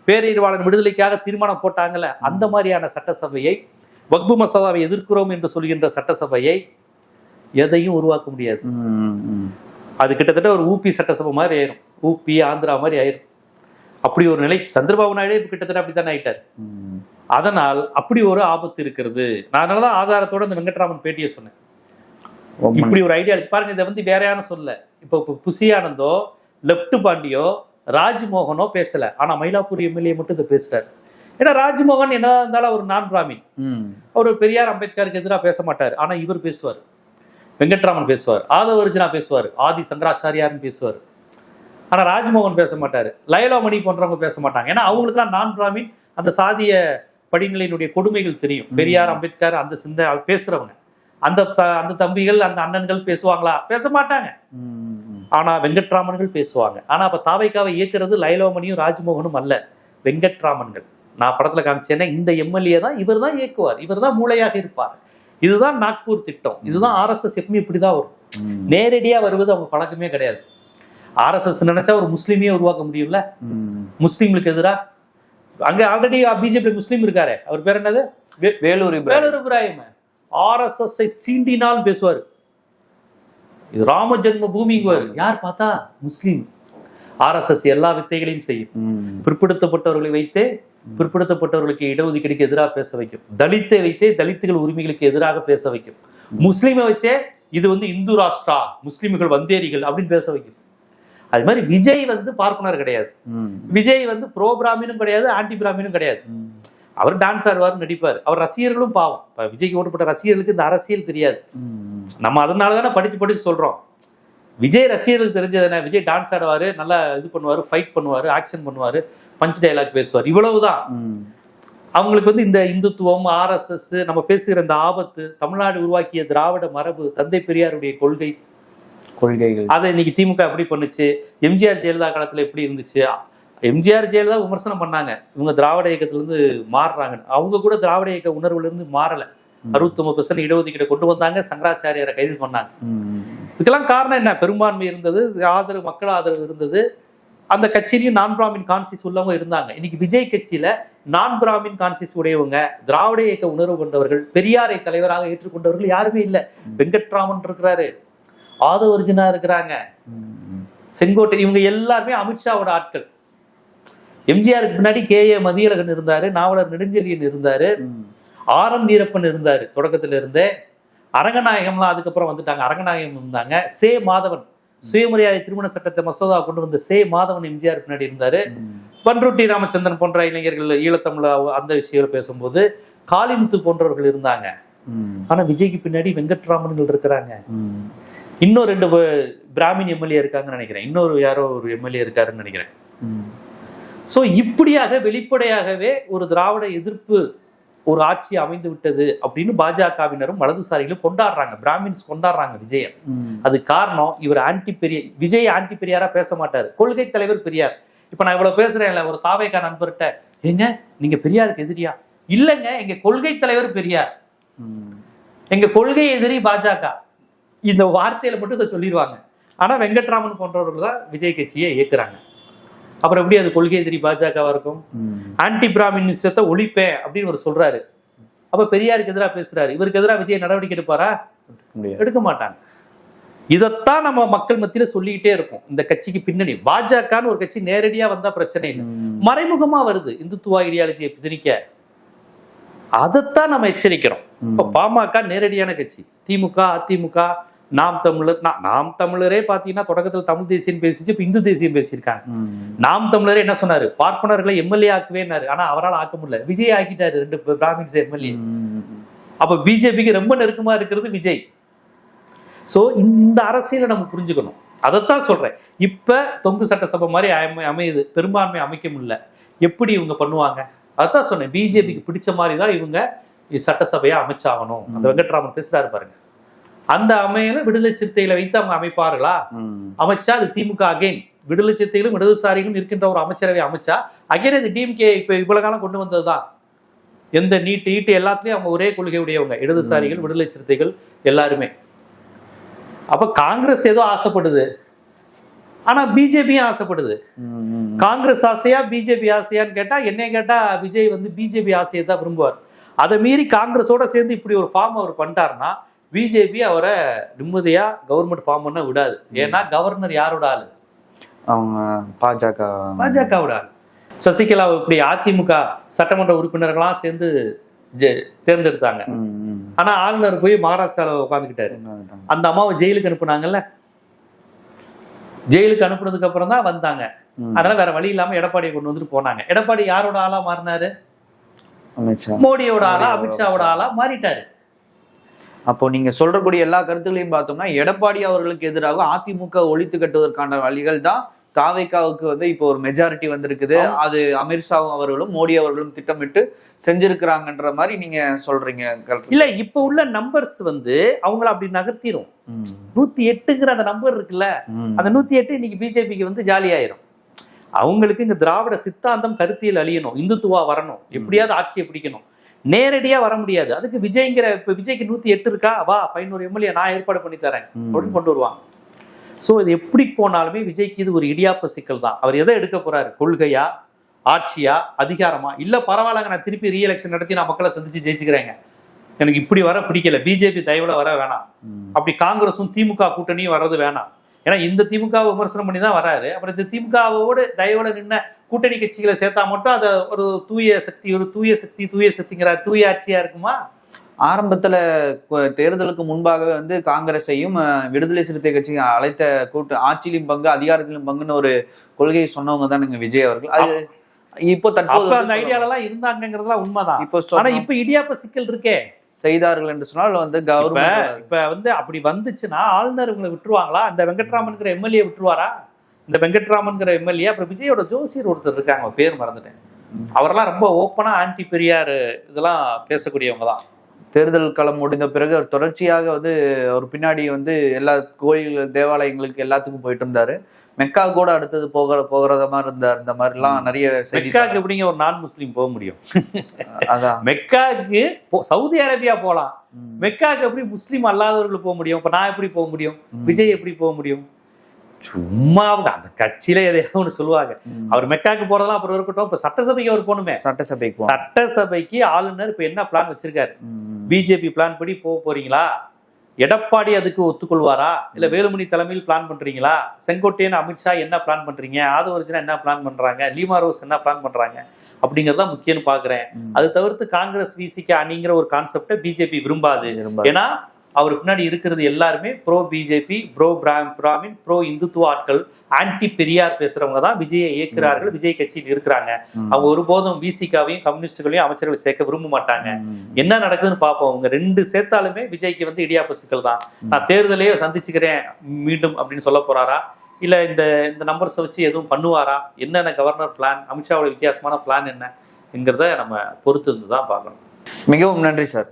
பேரறிவாளன் விடுதலைக்காக தீர்மானம் போட்டாங்கல்ல அந்த மாதிரியான சட்டசபையை, வக்பு மசோதாவை எதிர்க்கிறோம் என்று சொல்கின்ற சட்டசபையை எதையும் உருவாக்க முடியாது. அது கிட்டத்தட்ட ஒரு ஊபி சட்டசபை மாதிரி ஆயிரும், ஊபி ஆந்திரா மாதிரி ஆயிரும். அப்படி ஒரு நிலை சந்திரபாபு நாயுடு கிட்டத்தட்ட அப்படித்தான் ஆயிட்டார். அதனால் அப்படி ஒரு ஆபத்து இருக்கிறது. நான் அதனாலதான் ஆதாரத்தோட இந்த வெங்கட்ராமன் பேட்டியை சொன்னேன். இப்படி ஒரு ஐடியா பாருங்க. இதை வந்து வேற யாரும் சொல்ல. இப்போ புசி ஆனந்தோ, லெப்ட் பாண்டியோ, ராஜ்மோகனோ பேசல, ஆனா மயிலாப்பூர் எம்எல்ஏ மட்டும் இதை பேசுறாரு. ஏன்னா ராஜ்மோகன் என்ன இருந்தாலும் அவர் நான் பிராமின், ம். அவர் பெரியார் அம்பேத்கருக்கு எதிராக பேச மாட்டார். ஆனா இவர் பேசுவார், வெங்கட்ராமன் பேசுவார், ஆதவர்ஜுனா பேசுவார், ஆதி சங்கராச்சாரியார்னு பேசுவார். ஆனா ராஜ்மோகன் பேச மாட்டாரு, லயலோமணி போன்றவங்க பேச மாட்டாங்க. ஏன்னா அவங்களுக்குலாம் நான் பிராமின் அந்த சாதிய படிநிலையினுடைய கொடுமைகள் தெரியும். பெரியார் அம்பேத்கர் அந்த சிந்தை பேசுறவங்க. அந்த தம்பிகள் அந்த அண்ணன்கள் பேசுவாங்களா? பேச மாட்டாங்க. ஆனா வெங்கட்ராமன்கள் பேசுவாங்க. ஆனா அப்ப தாவைக்காவை இயக்குறது லயலோமணியும் ராஜ்மோகனும் அல்ல, வெங்கட்ராமன்கள். நான் படத்துல காமிச்சேன்னா இந்த எம்எல்ஏ தான் இவர் தான் இயக்குவார், இவர் தான் மூளையாக இருப்பார். இதுதான் நாக்பூர் திட்டம், இதுதான் RSS. எப்பவுமே இப்படிதான் வரும், நேரடியா வருவது அவங்க பழக்கமே கிடையாது. RSS நினைச்சா ஒரு முஸ்லீமையே உருவாக்க முடியும்ல, முஸ்லீம்களுக்கு எதிராக. அங்க ஆல்ரெடி பிஜேபி முஸ்லீம் இருக்காரு, அவர் பேர் என்னது, வேலூர் இப்ராஹிம். RSS சீண்டினால் பேசுவார், இது ராம ஜென்ம பூமிங்குவார். யார் பார்த்தா முஸ்லீம். RSS எல்லா வித்தைகளையும் செய்யும். பிற்படுத்தப்பட்டவர்களை வைத்தே பிற்படுத்தப்பட்டவர்களுக்கு இடஒதுக்கீடுக்கு எதிராக பேச வைக்கும், தலித்தை வைத்தே தலித்துகள் உரிமைகளுக்கு எதிராக பேச வைக்கும், முஸ்லீமை வச்சே இது இந்து ராஷ்டிரா, முஸ்லீம்கள் வந்தேரிகள் அப்படின்னு பேச வைக்கும். அது மாதிரி விஜய் பார்ப்பனர் கிடையாது, விஜய் ப்ரோ பிராமினும் கிடையாது, ஆன்டி பிராமினும் கிடையாது. அவர் டான்ஸ் ஆடுவார், நடிப்பார். அவர் ரசிகர்களும் பாவம், விஜய்க்கு ஓட்டுப்பட்ட ரசிகர்களுக்கு இந்த அரசியல் தெரியாது. நம்ம அதனாலதானே படிச்சு சொல்றோம். விஜய் ரசிகர்களுக்கு தெரிஞ்சது என்ன, விஜய் டான்ஸ் ஆடுவாரு, நல்லா இது பண்ணுவாரு, ஃபைட் பண்ணுவாரு, ஆக்ஷன் பண்ணுவாரு, பஞ்ச் டைலாக் பேசுவார், இவ்வளவுதான். அவங்களுக்கு இந்த இந்துத்துவம், RSS, நம்ம பேசுகிற இந்த ஆபத்து, தமிழ்நாடு உருவாக்கிய திராவிட மரபு, தந்தை பெரியாருடைய கொள்கைகள், அதை இன்னைக்கு திமுக எப்படி பண்ணுச்சு, எம்ஜிஆர் ஜெயலலிதா காலத்துல எப்படி இருந்துச்சு. எம்ஜிஆர் ஜெயலலிதா விமர்சனம் பண்ணாங்க, இவங்க திராவிட இயக்கத்துல இருந்து மாறுறாங்க. அவங்க கூட திராவிட இயக்க உணர்வுல இருந்து மாறல. 69% இடஒதுக்கீடு கொண்டு வந்தாங்க, சங்கராச்சாரியாரை கைது பண்ணாங்க. இதுக்கெல்லாம் காரணம் என்ன, பெரும்பான்மை இருந்தது, ஆதரவு, மக்கள் ஆதரவு இருந்தது. அந்த கட்சியிலையும் நான் பிராமின் கான்சியஸ் உள்ளவங்க இருந்தாங்க. இன்னைக்கு விஜய் கட்சியில நான் பிராமின் கான்சியஸ் உடையவங்க, திராவிட இயக்க உணர்வு கொண்டவர்கள், பெரியாரை தலைவராக ஏற்றுக்கொண்டவர்கள் யாருமே இல்லை. வெங்கட்ராமன் இருக்கிறாரு, ஆதவர்ஜுனா இருக்கிறாங்க, செங்கோட்டை, இவங்க எல்லாருமே அமித்ஷாவோட ஆட்கள். எம்ஜிஆருக்கு பின்னாடி KA மதியழகன் இருந்தாரு, நாவலர் நெடுஞ்செழியன் இருந்தாரு, RM வீரப்பன் இருந்தாரு தொடக்கத்துல இருந்தே. அரங்கநாயகம்லாம் அதுக்கப்புறம் வந்துட்டாங்க, அரங்கநாயகம் இருந்தாங்க. சே மாதவன், சுயமரியாதை திருமண சட்டத்தை மசோதா கொண்டு வந்த சே மாதவன் எம்ஜிஆர் பின்னாடி இருந்தாரு. பன்ருட்டி ராமச்சந்திரன் போன்ற இளைஞர்கள் ஈழத்தமிழ் அந்த விஷயம் பேசும்போது காளிமுத்து போன்றவர்கள் இருந்தாங்க. ஆனா விஜய்க்கு பின்னாடி வெங்கட்ராமன்கள் இருக்கிறாங்க. இன்னும் 2 பிராமின் எம்எல்ஏ இருக்காங்கன்னு நினைக்கிறேன், இன்னொரு யாரோ ஒரு எம்எல்ஏ இருக்காருன்னு நினைக்கிறேன். சோ இப்படியாக வெளிப்படையாகவே ஒரு திராவிட எதிர்ப்பு ஒரு ஆட்சி அமைந்து விட்டது அப்படின்னு பாஜகவினரும் வலதுசாரிகளும் கொண்டாடுறாங்க, பிராமின்ஸ் கொண்டாடுறாங்க விஜய. அது காரணம், இவர் விஜய் ஆன்டி பெரியாரா பேச மாட்டாரு, கொள்கை தலைவர் பெரியார். இப்ப நான் இவ்வளவு பேசுறேன்ல, ஒரு தாவேக்கா நண்பர்கிட்ட, ஏங்க நீங்க பெரியாருக்கு எதிரியா? இல்லைங்க, எங்க கொள்கை தலைவர் பெரியார், எங்க கொள்கை எதிரி பாஜக. இந்த வார்த்தையில மட்டும் இதை சொல்லிடுவாங்க. ஆனா வெங்கட்ராமன் போன்றவர்கள் தான் விஜய் கட்சியை இயக்குறாங்க. அப்புறம் எப்படி அது கொள்கை எதிரி பாஜகவா இருக்கும்? ஆன்டி பிராமினிசத்தை ஒழிப்பேன் அப்படின்னு ஒரு சொல்றாரு, அப்ப பெரியாருக்கு எதிராக பேசுறாரு. இவருக்கு எதிராக விஜய் நடவடிக்கை எடுப்பாரா? எடுக்க மாட்டாங்க. இதைத்தான் நம்ம மக்கள் மத்தியில சொல்லிக்கிட்டே இருப்போம். இந்த கட்சிக்கு பின்னணி பாஜகன்னு ஒரு கட்சி நேரடியா வந்தா பிரச்சனை இல்லை, மறைமுகமா வருது இந்துத்துவ ஐடியாலஜியை திணிக்க, அதைத்தான் நம்ம எச்சரிக்கிறோம். இப்ப பாமக நேரடியான கட்சி, திமுக, அதிமுக, நாம் தமிழர், நாம் தமிழரே பாத்தீங்கன்னா தொடக்கத்தில் தமிழ் தேசியம் பேசிச்சு, இப்ப இந்து தேசியம் பேசியிருக்காங்க. நாம் தமிழரே என்ன சொன்னாரு, பார்ப்பனர்களை எம்எல்ஏ ஆக்குவேன்னாரு. ஆனா அவரால் ஆக்க முடியல, விஜய் ஆக்கிட்டாரு 2 பிராமின்ஸ் எம்எல்ஏ. அப்ப பிஜேபிக்கு ரொம்ப நெருக்கமா இருக்கிறது விஜய். சோ இந்த அரசியலை நம்ம புரிஞ்சுக்கணும். அதைத்தான் சொல்றேன். இப்ப தொங்கு சட்டசபை மாதிரி அமையுது, பெரும்பான்மை அமைக்க முடியல, எப்படி இவங்க பண்ணுவாங்க? அதான் சொன்னேன், பிஜேபிக்கு பிடிச்ச மாதிரிதான் இவங்க சட்டசபையா அமைச்சாகணும். அந்த வெங்கட்ராமன் பேசுறாரு பாருங்க, அந்த அமையில விடுதலை சிறுத்தைகளை வைத்து அவங்க அமைப்பார்களா? அமைச்சா அது திமுக அகைன், விடுதலை சிறுத்தைகளும் இடதுசாரிகளும் இருக்கின்ற ஒரு அமைச்சரவை அமைச்சா அகைன் அது டிஎம்கே இப்ப இவ்வளவு காலம் கொண்டு வந்ததுதான். எந்த நீட்டு எல்லாத்துலயும் அவங்க ஒரே கொள்கை உடையவங்க, இடதுசாரிகள், விடுதலை சிறுத்தைகள் எல்லாருமே. அப்ப காங்கிரஸ் ஏதோ ஆசைப்படுது, ஆனா பிஜேபியும் ஆசைப்படுது. காங்கிரஸ் ஆசையா பிஜேபி ஆசையான்னு கேட்டா, என்னை கேட்டா விஜய் பிஜேபி ஆசையை தான் விரும்புவார். அதை மீறி காங்கிரஸோட சேர்ந்து இப்படி ஒரு ஃபார்ம் அவர் பண்ணிட்டாருன்னா பிஜேபி அவரை நிம்மதியா கவர்மெண்ட் ஃபார்ம் பண்ண விடாது. ஏன்னா கவர்னர் யாரோட ஆளு? அவங்க பாஜகவோட ஆளு. சசிகலா இப்படி அதிமுக சட்டமன்ற உறுப்பினர்களாம் சேர்ந்து தேர்ந்தெடுத்தாங்க. ஆனா ஆளுநர் போய் மகாராஷ்டிரால உட்காந்துக்கிட்டாரு. அந்த அம்மாவை ஜெயிலுக்கு அனுப்புனாங்கல்ல, ஜெயிலுக்கு அனுப்புனதுக்கு அப்புறம் தான் வந்தாங்க. அதனால வேற வழி இல்லாம எடப்பாடியை கொண்டு வந்துட்டு போனாங்க. எடப்பாடி யாரோட ஆளா மாறினாரு? அமித்ஷா. மோடியோட ஆளா அமித்ஷாவோட ஆளா மாறிட்டாரு. அப்போ நீங்க சொல்றக்கூடிய எல்லா கருத்துக்களையும் பார்த்தோம்னா எடப்பாடி அவர்களுக்கு எதிராக அதிமுக ஒழித்து கட்டுவதற்கான வழிகள் தான் தாவேகாவுக்கு வந்து இப்போ ஒரு மெஜாரிட்டி வந்திருக்குது. அது அமித்ஷா அவர்களும் மோடி அவர்களும் திட்டமிட்டு செஞ்சிருக்கிறாங்கன்ற மாதிரி நீங்க சொல்றீங்க. இல்ல, இப்ப உள்ள நம்பர்ஸ் வந்து அவங்கள அப்படி நகர்த்திரும். 108ங்கிற அந்த நம்பர் இருக்குல்ல, அந்த 108 இன்னைக்கு பிஜேபிக்கு வந்து ஜாலி ஆயிரும். அவங்களுக்கு இங்க திராவிட சித்தாந்தம் கருத்தியல் அழியணும், இந்துத்துவா வரணும், எப்படியாவது ஆட்சியை பிடிக்கணும். நேரடியா வர முடியாது. அதுக்கு விஜய்ங்கிற, இப்ப விஜய்க்கு 108 இருக்கா, வா 500 எம்எல்ஏ நான் ஏற்பாடு பண்ணி தரேன் அப்படின்னு கொண்டு வருவாங்க. சோ இது எப்படி போனாலுமே விஜய்க்கு இது ஒரு இடியாப்ப சிக்கல் தான். அவர் எதை எடுக்க போறாரு? கொள்கையா, ஆட்சியா, அதிகாரமா? இல்ல பரவாயில்லங்க, நான் திருப்பி ரீஎலெக்ஷன் நடத்தி நான் மக்களை சந்திச்சு ஜெயிச்சுக்கிறேங்க, எனக்கு இப்படி வர பிடிக்கல, பிஜேபி தயவுல வர வேணாம், அப்படி காங்கிரஸும் திமுக கூட்டணியும் வர்றது வேணாம். ஏன்னா இந்த திமுக விமர்சனம் பண்ணி தான் வராரு. அப்புறம் இந்த திமுகவோட தயவுல நின்ன கூட்டணி கட்சிகளை சேர்த்தா மட்டும் அதை ஒரு தூய சக்திங்கிற தூய ஆட்சியா இருக்குமா? ஆரம்பத்துல தேர்தலுக்கு முன்பாகவே வந்து காங்கிரஸையும் விடுதலை சிறுத்தை கட்சியும் அழைத்த ஆட்சியிலும் பங்கு அதிகாரத்திலும் பங்குன்னு ஒரு கொள்கையை சொன்னவங்க தான் நீங்க விஜய் அவர்கள். அது இப்போ தற்போது அந்த ஐடியால எல்லாம் இருந்தாங்கிறதுலாம் உண்மைதான். ஆனா இப்ப இடியாப்ப சிக்கல் இருக்கே. செய்தார்கள் என்று சொன்னால் வந்து இப்ப வந்து அப்படி வந்துச்சுன்னா ஆளுநர் இவங்களை விட்டுருவாங்களா? இந்த வெங்கட்ராமன்கிற எம்எல்ஏ விட்டுருவாரா? இந்த வெங்கட்ராமன்கிற எம்எல்ஏ, அப்புறம் விஜயோட ஜோசியர் ஒருத்தர் இருக்காங்க, பேர் மறந்துட்டேன், அவரெல்லாம் ரொம்ப ஓப்பனா ஆன்டி பெரியார் இதெல்லாம் பேசக்கூடியவங்க தான். தேர்தல் களம் முடிந்த பிறகு அவர் தொடர்ச்சியாக வந்து ஒரு பின்னாடி வந்து எல்லா கோயில் தேவாலயங்களுக்கு எல்லாத்துக்கும் போயிட்டு இருந்தாரு. மெக்கா கூட அடுத்தது போகிறத மாதிரி இருந்தார். இந்த மாதிரி எல்லாம் நிறைய. மெக்காக்கு எப்படிங்க ஒரு நான் முஸ்லீம் போக முடியும்? அதான் மெக்காக்கு சவுதி அரேபியா போலாம், மெக்காக்கு எப்படி முஸ்லீம் அல்லாதவர்கள் போக முடியும்? இப்ப நான் எப்படி போக முடியும்? விஜய் எப்படி போக முடியும்? சும்மா அந்த கட்சியில எதையாவது ஒண்ணு சொல்லுவாங்க. அவர் மெக்காக்கு போறதெல்லாம் அப்புறம் இருக்கட்டும். இப்ப சட்டசபைக்கு அவர் போகணுமே. சட்டசபைக்கு ஆளுநர் இப்ப என்ன பிளான் வச்சிருக்காரு? பிஜேபி பிளான் படி போறீங்களா? எடப்பாடி அதுக்கு ஒத்துக்கொள்வாரா? இல்ல வேலுமணி தலைமையில் பிளான் பண்றீங்களா? செங்கோட்டையன் அமித்ஷா என்ன பிளான் பண்றீங்க? ஆதவர்ஜனா என்ன பிளான் பண்றாங்க? லீமா ரோஸ் என்ன பிளான் பண்றாங்க? அப்படிங்கறதான் முக்கியம்னு பாக்குறேன். அது தவிர்த்து காங்கிரஸ் விசிக்கு அணிங்கிற ஒரு கான்செப்டை பிஜேபி விரும்பாது. ஏன்னா அவருக்கு பின்னாடி இருக்கிறது எல்லாருமே pro BJP, pro Brahmin, pro Hindutva ஆட்கள், ஆன்டி பெரியார் பேசுறவங்க தான் விஜயை இயக்குறார்கள், விஜய் கட்சியில் இருக்கிறாங்க. அவங்க ஒருபோதும் விசிகாவையும் கம்யூனிஸ்டுகளையும் அமைச்சர்களை சேர்க்க விரும்ப மாட்டாங்க. என்ன நடக்குதுன்னு பார்ப்போம். அவங்க ரெண்டு சேர்த்தாலுமே விஜய்க்கு வந்து இடியாப்ப சிக்கல் தான். நான் தேர்தலையே சந்திச்சுக்கிறேன் மீண்டும் அப்படின்னு சொல்ல போறாரா? இல்ல இந்த நம்பர்ஸை வச்சு எதுவும் பண்ணுவாரா? என்னென்ன கவர்னர் பிளான், அமித்ஷாவோட வித்தியாசமான பிளான் என்னங்கிறத நம்ம பொறுத்து இருந்து தான் பார்க்கணும். மிகவும் நன்றி சார்.